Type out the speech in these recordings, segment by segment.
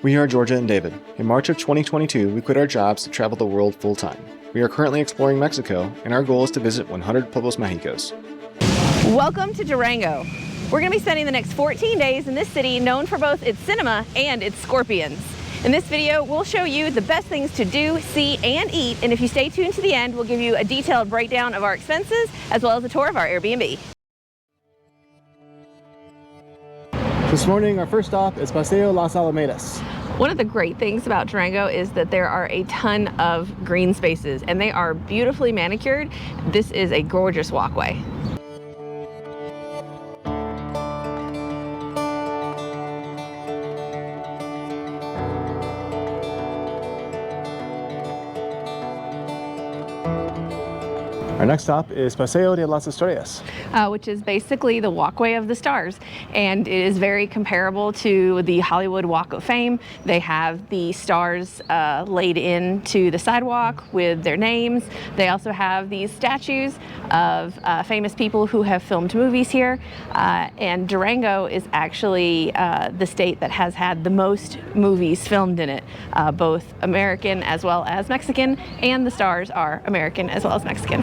We are Georgia and David. In March of 2022, we quit our jobs to travel the world full-time. We are currently exploring Mexico, and our goal is to visit 100 Pueblos Mágicos. Welcome to Durango. We're going to be spending the next 14 days in this city known for both its cinema and its scorpions. In this video, we'll show you the best things to do, see, and eat, and if you stay tuned to the end, we'll give you a detailed breakdown of our expenses, as well as a tour of our Airbnb. This morning, our first stop is Paseo Las Alamedas. One of the great things about Durango is that there are a ton of green spaces, and they are beautifully manicured. This is a gorgeous walkway. Our next stop is Paseo de las Estrellas, which is basically the walkway of the stars, and it is very comparable to the Hollywood Walk of Fame. They have the stars laid into the sidewalk with their names. They also have these statues of famous people who have filmed movies here, and Durango is actually the state that has had the most movies filmed in it, both American as well as Mexican, and the stars are American as well as Mexican.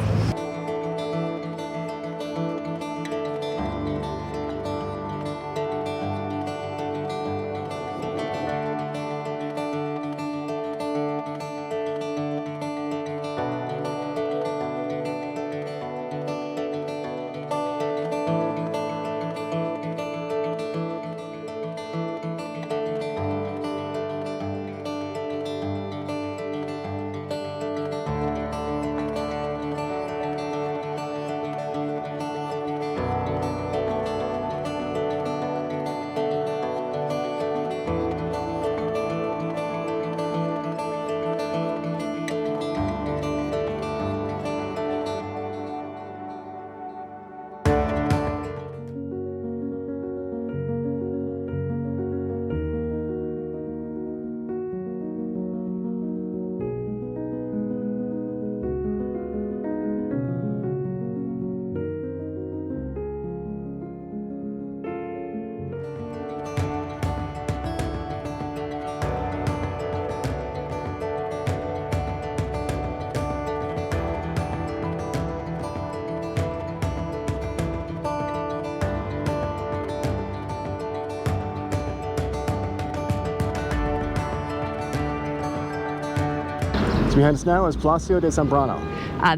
Behind us now is Palacio de Zambrano.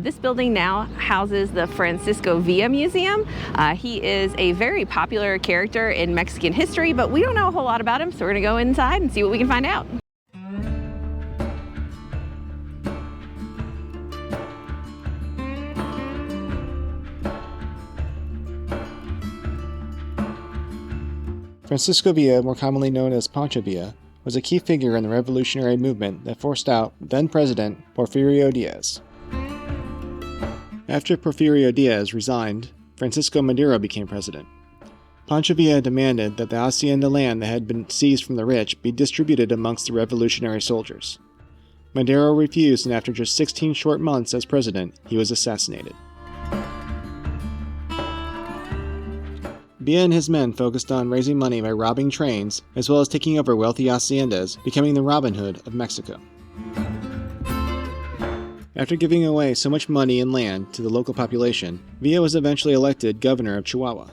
This building now houses the Francisco Villa Museum. He is a very popular character in Mexican history, but we don't know a whole lot about him, so we're gonna go inside and see what we can find out. Francisco Villa, more commonly known as Pancho Villa, was a key figure in the revolutionary movement that forced out then-President Porfirio Diaz. After Porfirio Diaz resigned, Francisco Madero became president. Pancho Villa demanded that the hacienda land that had been seized from the rich be distributed amongst the revolutionary soldiers. Madero refused, and after just 16 short months as president, he was assassinated. Villa and his men focused on raising money by robbing trains, as well as taking over wealthy haciendas, becoming the Robin Hood of Mexico. After giving away so much money and land to the local population, Villa was eventually elected governor of Chihuahua.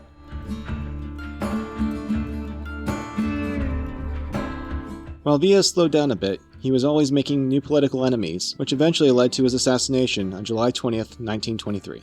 While Villa slowed down a bit, he was always making new political enemies, which eventually led to his assassination on July 20th, 1923.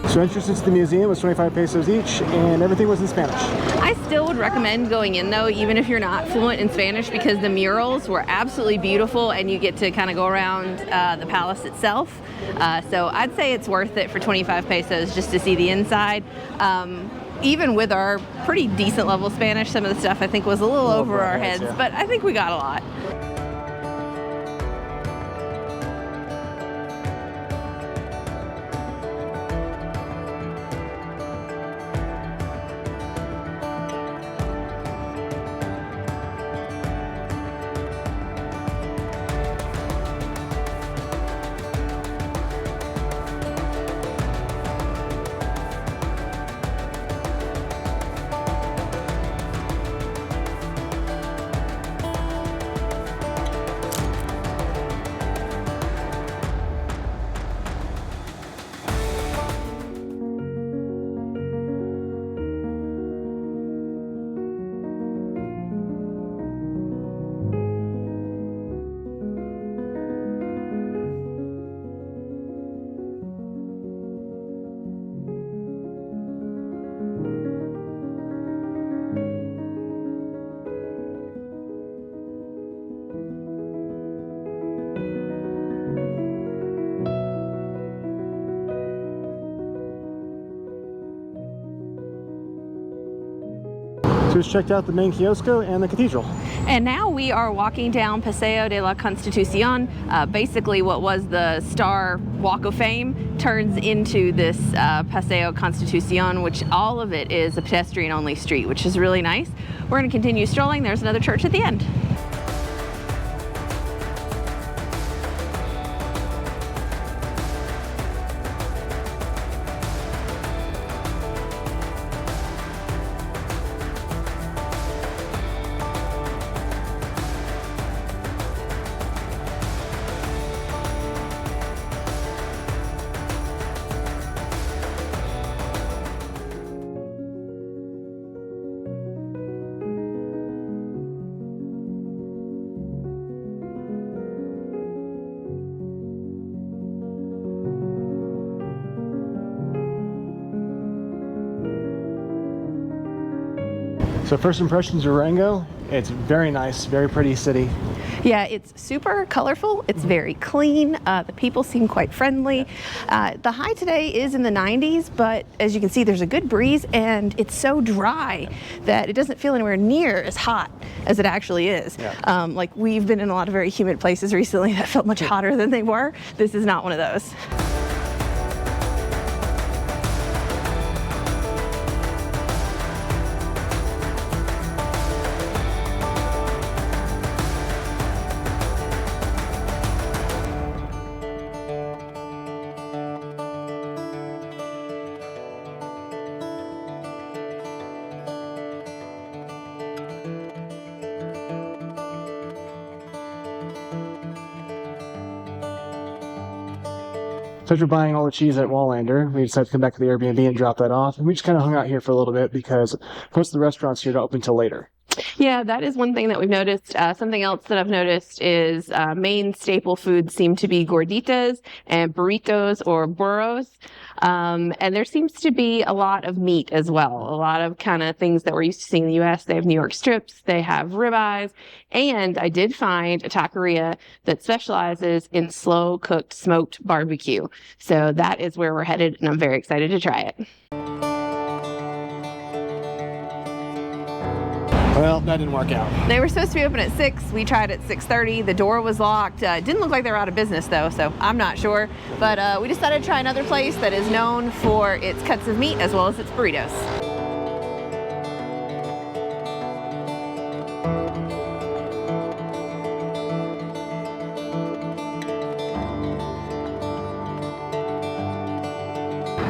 So entrance into the museum was 25 pesos each, and everything was in Spanish. I still would recommend going in though, even if you're not fluent in Spanish, because the murals were absolutely beautiful and you get to kind of go around the palace itself. So I'd say it's worth it for 25 pesos just to see the inside. Even with our pretty decent level Spanish, some of the stuff I think was a little over our heads, yeah. But I think we got a lot. So we just checked out the main kiosco and the cathedral. And now we are walking down Paseo de la Constitución. Basically what was the Star Walk of Fame turns into this Paseo Constitución, which all of it is a pedestrian-only street, which is really nice. We're going to continue strolling. There's another church at the end. So first impressions of Durango, it's very nice, very pretty city. Yeah, it's super colorful. It's very clean. The people seem quite friendly. The high today is in the 90s, but as you can see, there's a good breeze and it's so dry that it doesn't feel anywhere near as hot as it actually is. Yeah. Like we've been in a lot of very humid places recently that felt much hotter than they were. This is not one of those. So after buying all the cheese at Wallander, we decided to come back to the Airbnb and drop that off. And we just kind of hung out here for a little bit because most of the restaurants here don't open until later. Yeah, that is one thing that we've noticed. Something else that I've noticed is main staple foods seem to be gorditas and burritos or burros. And there seems to be a lot of meat as well. A lot of kind of things that we're used to seeing in the U.S. They have New York strips, they have ribeyes, and I did find a taqueria that specializes in slow cooked smoked barbecue. So that is where we're headed, and I'm very excited to try it. Well, that didn't work out. They were supposed to be open at 6. We tried at 6:30. The door was locked. Didn't look like they were out of business though, so I'm not sure. But we decided to try another place that is known for its cuts of meat as well as its burritos.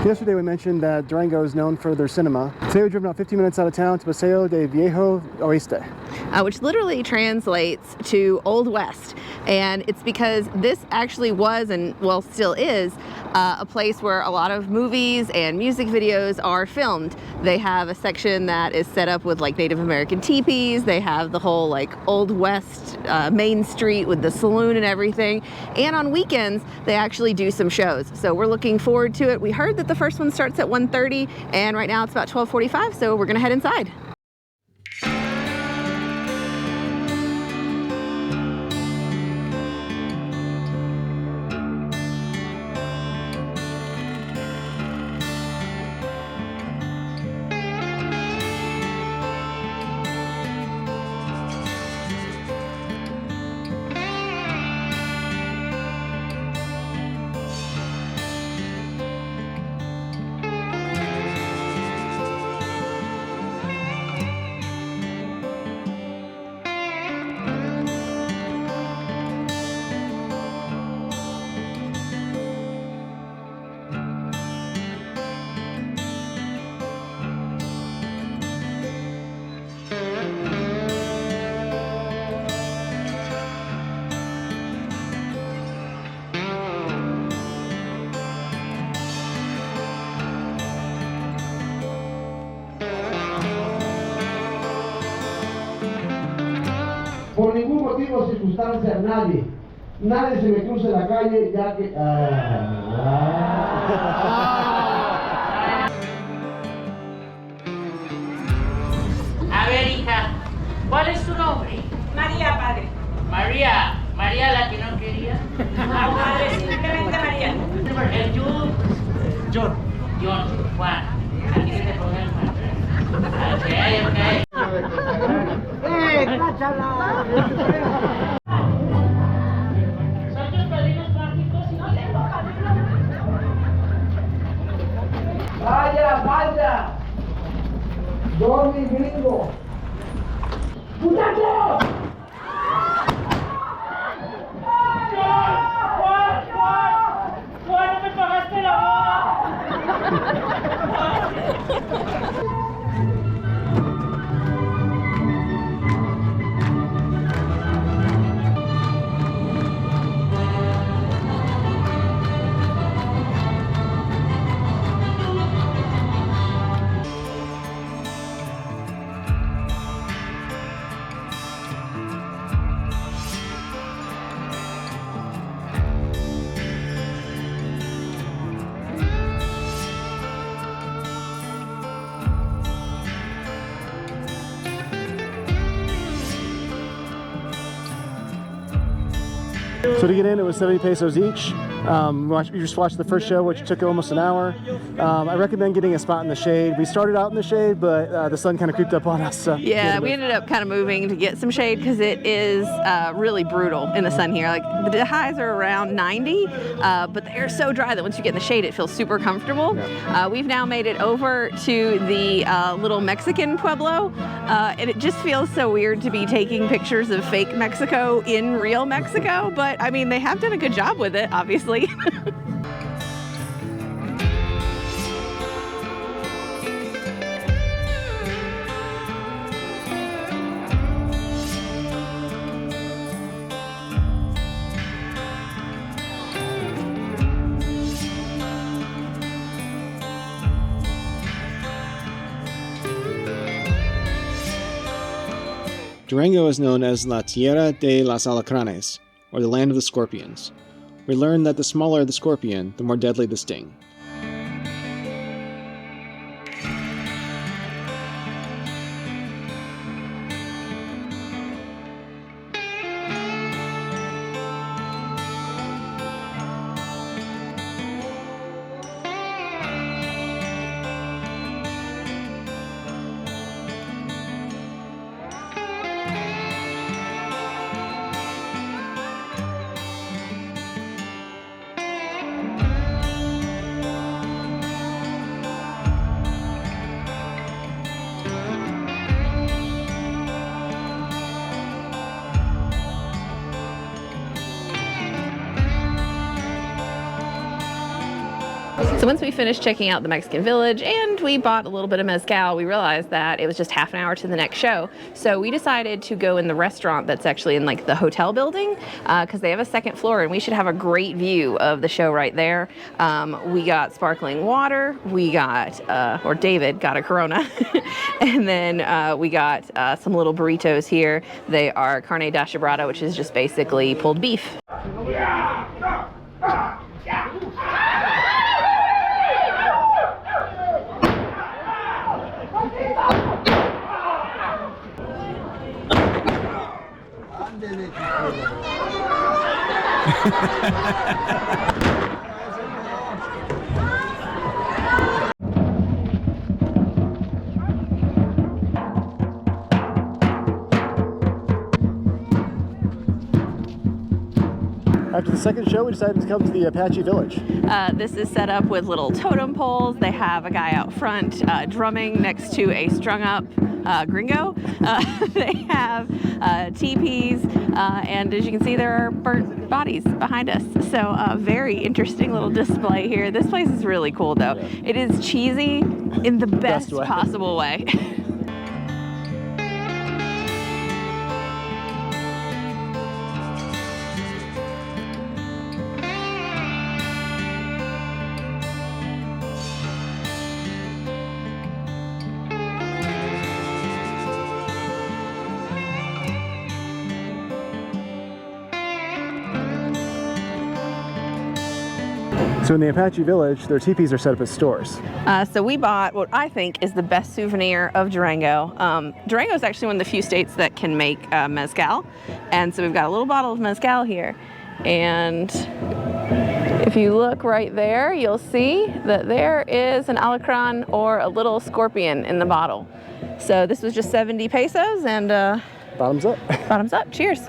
Yesterday we mentioned that Durango is known for their cinema. Today we've driven about 15 minutes out of town to Paseo del Viejo Oeste. Which literally translates to Old West. And it's because this actually was, and well still is, a place where a lot of movies and music videos are filmed. They have a section that is set up with like Native American teepees. They have the whole like Old West main street with the saloon and everything. And on weekends, they actually do some shows. So we're looking forward to it. We heard that the first one starts at 1:30 and right now it's about 12:45, so we're gonna head inside. Por ningún motivo o circunstancia, nadie se me cruce la calle ya que... A ver, hija, ¿cuál es tu nombre? María, padre. María, María la que no quería. No, padre, simplemente María. El John, Juan. Aquí se te pone el Juan. Ok. Vaya, vaya. Johnny Gringo. ¡Muchachos! ¡No me pagaste la So to get in, it was 70 pesos each. You just watched the first show, which took almost an hour. I recommend getting a spot in the shade. We started out in the shade, but the sun kind of creeped up on us. So Yeah, we ended up kind of moving to get some shade because it is really brutal in the sun here. Like the highs are around 90, but the air's so dry that once you get in the shade, it feels super comfortable. Yeah. We've now made it over to the little Mexican pueblo, and it just feels so weird to be taking pictures of fake Mexico in real Mexico, but I mean, they have done a good job with it, obviously. Durango is known as La Tierra de los Alacranes, or the land of the scorpions. We learned that the smaller the scorpion, the more deadly the sting. So once we finished checking out the Mexican village and we bought a little bit of mezcal, we realized that it was just half an hour to the next show. So we decided to go in the restaurant that's actually in like the hotel building because they have a second floor and we should have a great view of the show right there. We got sparkling water, we got, or David got a Corona, and then we got some little burritos here. They are carne deshebrada, which is just basically pulled beef. After the second show, we decided to come to the Apache Village. This is set up with little totem poles. They have a guy out front drumming next to a strung up gringo. They have teepees, and as you can see, there are burnt bodies behind us. So a very interesting little display here. This place is really cool though. Yeah. It is cheesy in the best way. possible way. So in the Apache Village, their teepees are set up as stores. So we bought what I think is the best souvenir of Durango. Durango is actually one of the few states that can make mezcal. And so we've got a little bottle of mezcal here. And if you look right there, you'll see that there is an alacran or a little scorpion in the bottle. So this was just 70 pesos and Bottoms up. Bottoms up. Cheers.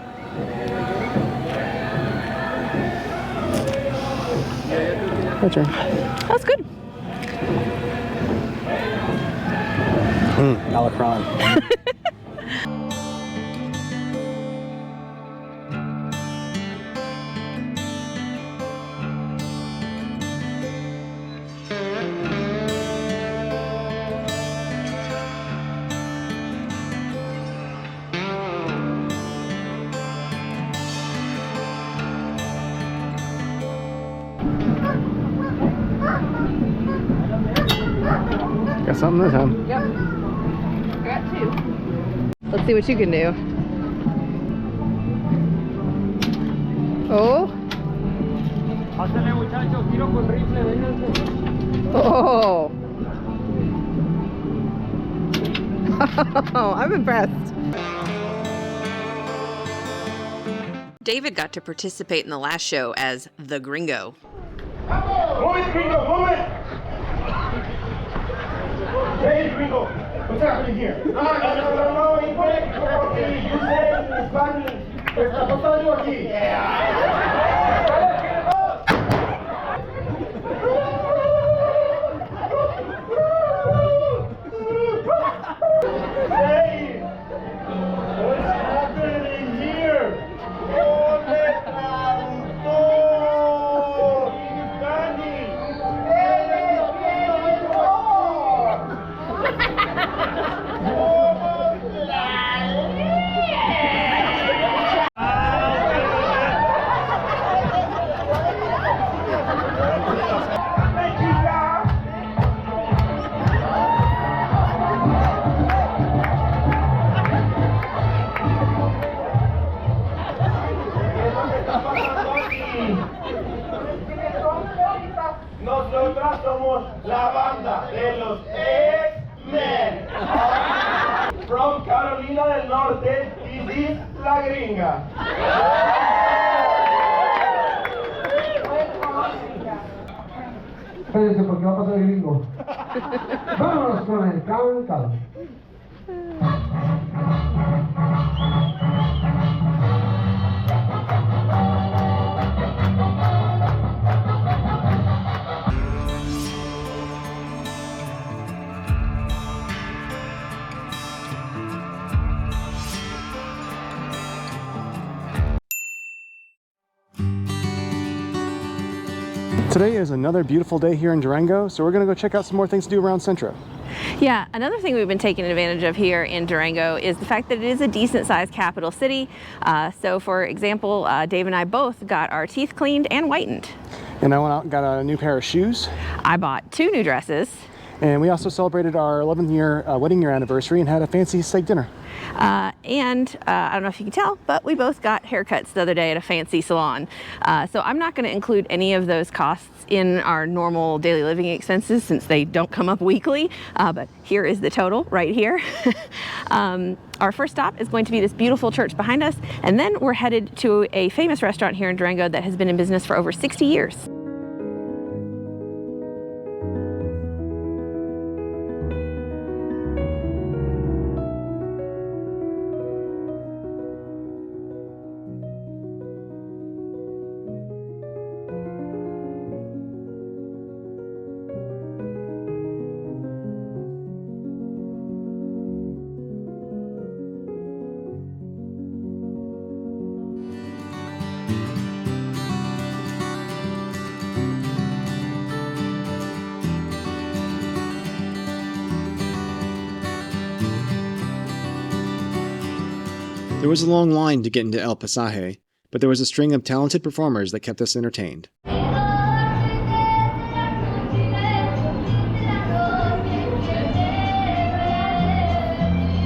My turn. That's good. Alacron. Got something this time. Yep. I got 2. Let's see what you can do. Oh. Oh. I'm impressed. David got to participate in the last show as the Gringo. Move it, Gringo, move it! Hey, Gringo, what's happening here? No, incorrecto, porque you said in Spanish, está pasando aquí. Hey, what's happening here? Nosotras somos la banda de los X-Men. From Carolina del Norte, this is La Gringa. Espérense porque va a pasar el gringo. Vámonos con el cantado. Today is another beautiful day here in Durango, so we're going to go check out some more things to do around Centro. Yeah, another thing we've been taking advantage of here in Durango is the fact that it is a decent-sized capital city. So, for example, Dave and I both got our teeth cleaned and whitened. And I went out and got a new pair of shoes. I bought 2 new dresses. And we also celebrated our 11th year wedding year anniversary and had a fancy steak dinner. I don't know if you can tell, but we both got haircuts the other day at a fancy salon. So I'm not going to include any of those costs in our normal daily living expenses since they don't come up weekly, but here is the total right here. Our first stop is going to be this beautiful church behind us, and then we're headed to a famous restaurant here in Durango that has been in business for over 60 years. There was a long line to get into El Pasaje, but there was a string of talented performers that kept us entertained.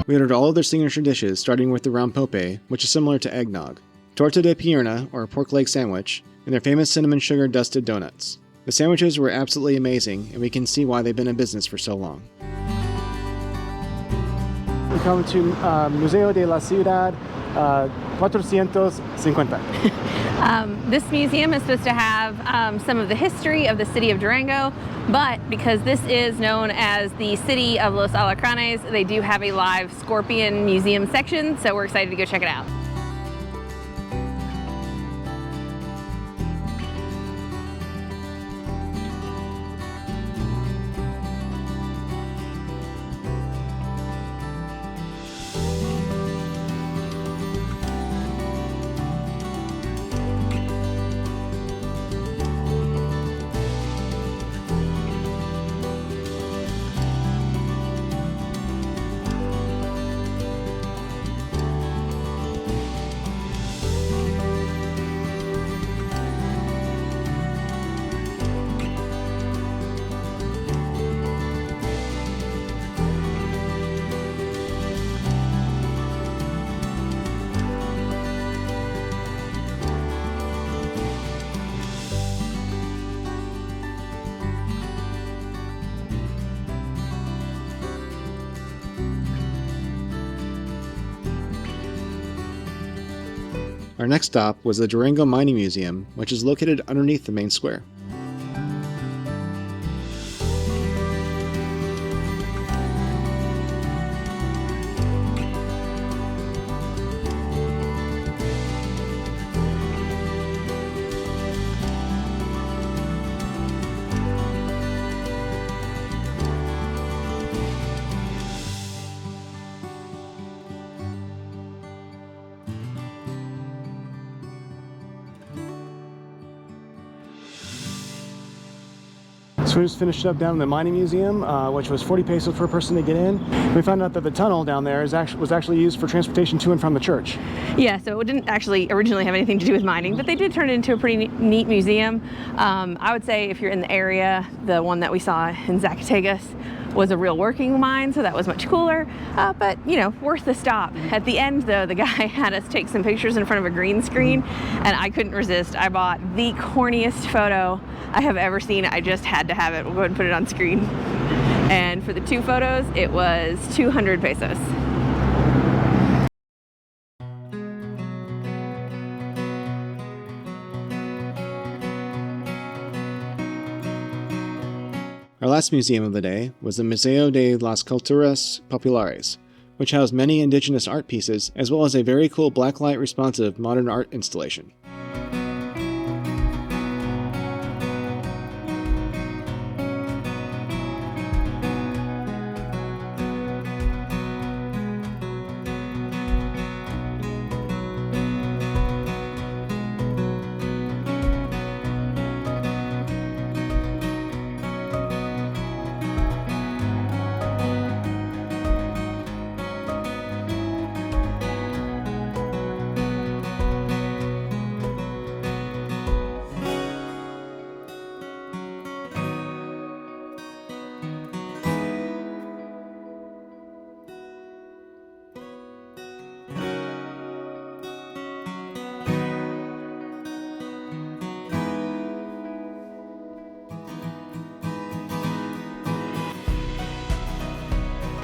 We ordered all of their signature dishes, starting with the rompope, which is similar to eggnog, torta de pierna, or pork leg sandwich, and their famous cinnamon sugar dusted donuts. The sandwiches were absolutely amazing, and we can see why they've been in business for so long. We come to Museo de la Ciudad, 450. This museum is supposed to have some of the history of the city of Durango, but because this is known as the city of Los Alacranes, they do have a live scorpion museum section, so we're excited to go check it out. Our next stop was the Durango Mining Museum, which is located underneath the main square. So we just finished up down in the mining museum, which was 40 pesos per person to get in. We found out that the tunnel down there was actually used for transportation to and from the church. Yeah, so it didn't actually originally have anything to do with mining, but they did turn it into a pretty neat museum. I would say if you're in the area, the one that we saw in Zacatecas was a real working mine, so that was much cooler, but you know, worth the stop. At the end though, the guy had us take some pictures in front of a green screen, and I couldn't resist. I bought the corniest photo I have ever seen. I just had to have it. We'll go ahead and put it on screen. And for the two photos, it was 200 pesos. Our last museum of the day was the Museo de las Culturas Populares, which housed many indigenous art pieces as well as a very cool blacklight responsive modern art installation.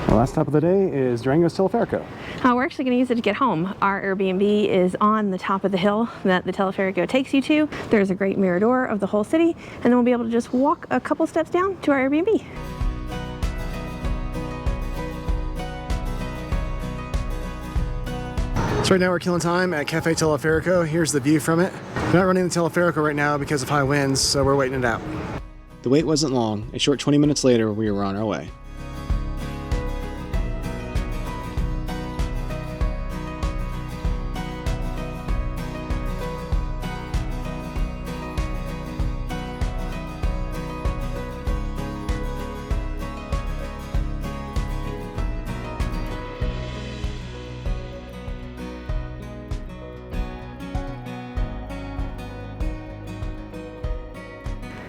Our last stop of the day is Durango's Teleférico. We're actually going to use it to get home. Our Airbnb is on the top of the hill that the Teleférico takes you to. There's a great mirador of the whole city, and then we'll be able to just walk a couple steps down to our Airbnb. So right now we're killing time at Cafe Teleférico. Here's the view from it. We're not running the Teleférico right now because of high winds, so we're waiting it out. The wait wasn't long. A short 20 minutes later, we were on our way.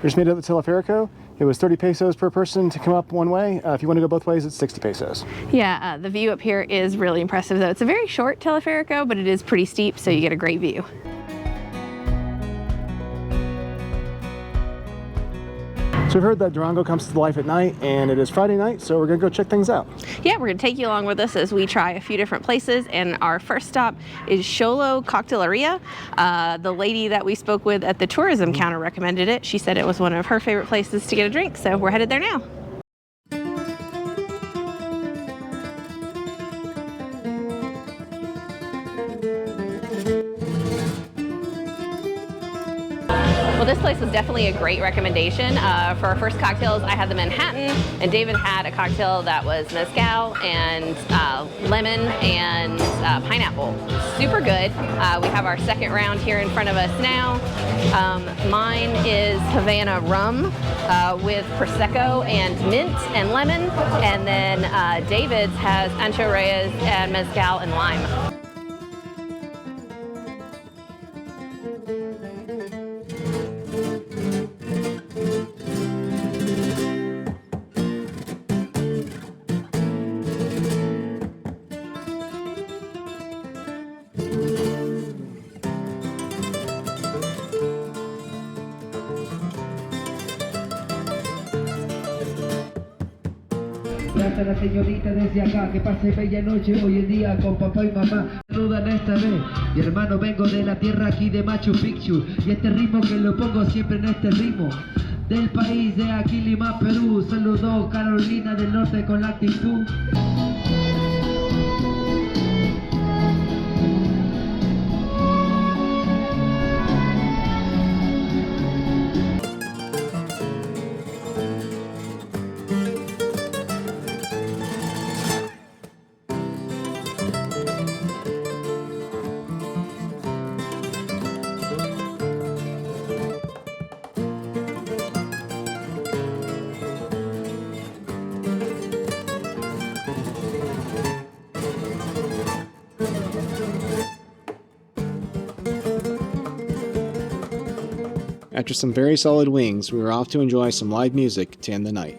We just made it at the Teleférico. It was 30 pesos per person to come up one way. If you want to go both ways, it's 60 pesos. Yeah, the view up here is really impressive though. It's a very short Teleférico, but it is pretty steep, so you get a great view. So we've heard that Durango comes to life at night, and it is Friday night, so we're gonna go check things out. Yeah, we're gonna take you along with us as we try a few different places, and our first stop is Xolo Cocteleria. The lady that we spoke with at the tourism counter recommended it. She said it was one of her favorite places to get a drink, so we're headed there now. Well, this place was definitely a great recommendation. For our first cocktails, I had the Manhattan, and David had a cocktail that was mezcal and lemon and pineapple. Super good. We have our second round here in front of us now. Mine is Havana rum with Prosecco and mint and lemon, and then David's has Ancho Reyes and mezcal and lime. Trata a la señorita desde acá, que pase bella noche hoy en día con papá y mamá. Saludan esta vez, mi hermano, vengo de la tierra aquí de Machu Picchu, y este ritmo que lo pongo siempre en este ritmo. Del país de aquí Lima, Perú, saludó Carolina del Norte con la actitud. After some very solid wings, we were off to enjoy some live music to end the night.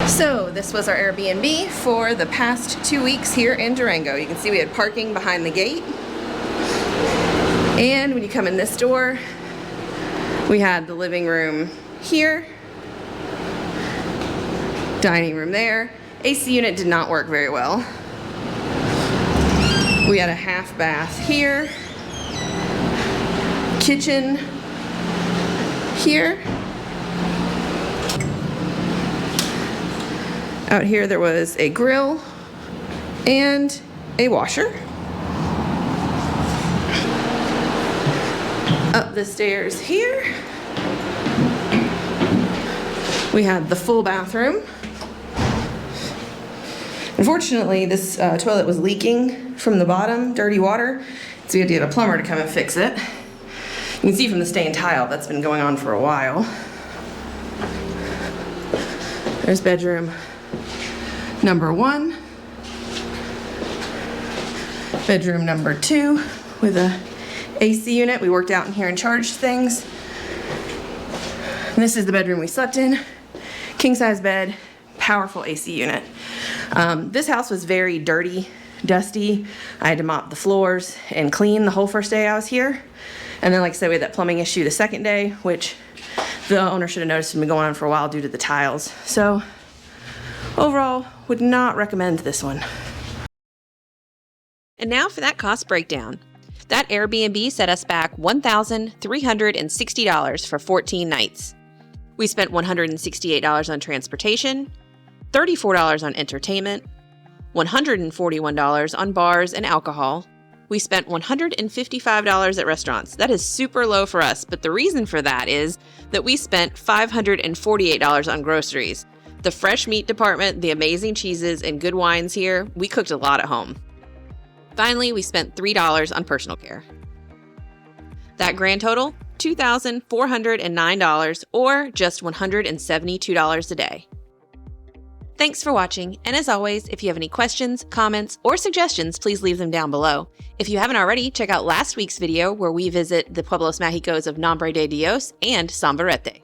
So this was our Airbnb for the past 2 weeks here in Durango. You can see we had parking behind the gate. And when you come in this door, we had the living room here, dining room there. AC unit did not work very well. We had a half bath here, kitchen here. Out here there was a grill and a washer. Up the stairs here, we had the full bathroom. Unfortunately, this toilet was leaking from the bottom, dirty water, so we had to get a plumber to come and fix it. You can see from the stained tile that's been going on for a while. There's bedroom number 1, bedroom number 2 with a AC unit. We worked out in here and charged things. And this is the bedroom we slept in. King size bed, powerful AC unit. This house was very dirty, dusty. I had to mop the floors and clean the whole first day I was here. And then, like I said, we had that plumbing issue the second day, which the owner should have noticed had been going on for a while due to the tiles. So overall, would not recommend this one. And now for that cost breakdown. That Airbnb set us back $1,360 for 14 nights. We spent $168 on transportation, $34 on entertainment, $141 on bars and alcohol. We spent $155 at restaurants. That is super low for us, but the reason for that is that we spent $548 on groceries. The fresh meat department, the amazing cheeses, and good wines here, we cooked a lot at home. Finally, we spent $3 on personal care. That grand total, $2,409, or just $172 a day. Thanks for watching, and as always, if you have any questions, comments, or suggestions, please leave them down below. If you haven't already, check out last week's video where we visit the Pueblos Mágicos of Nombre de Dios and Sambarete.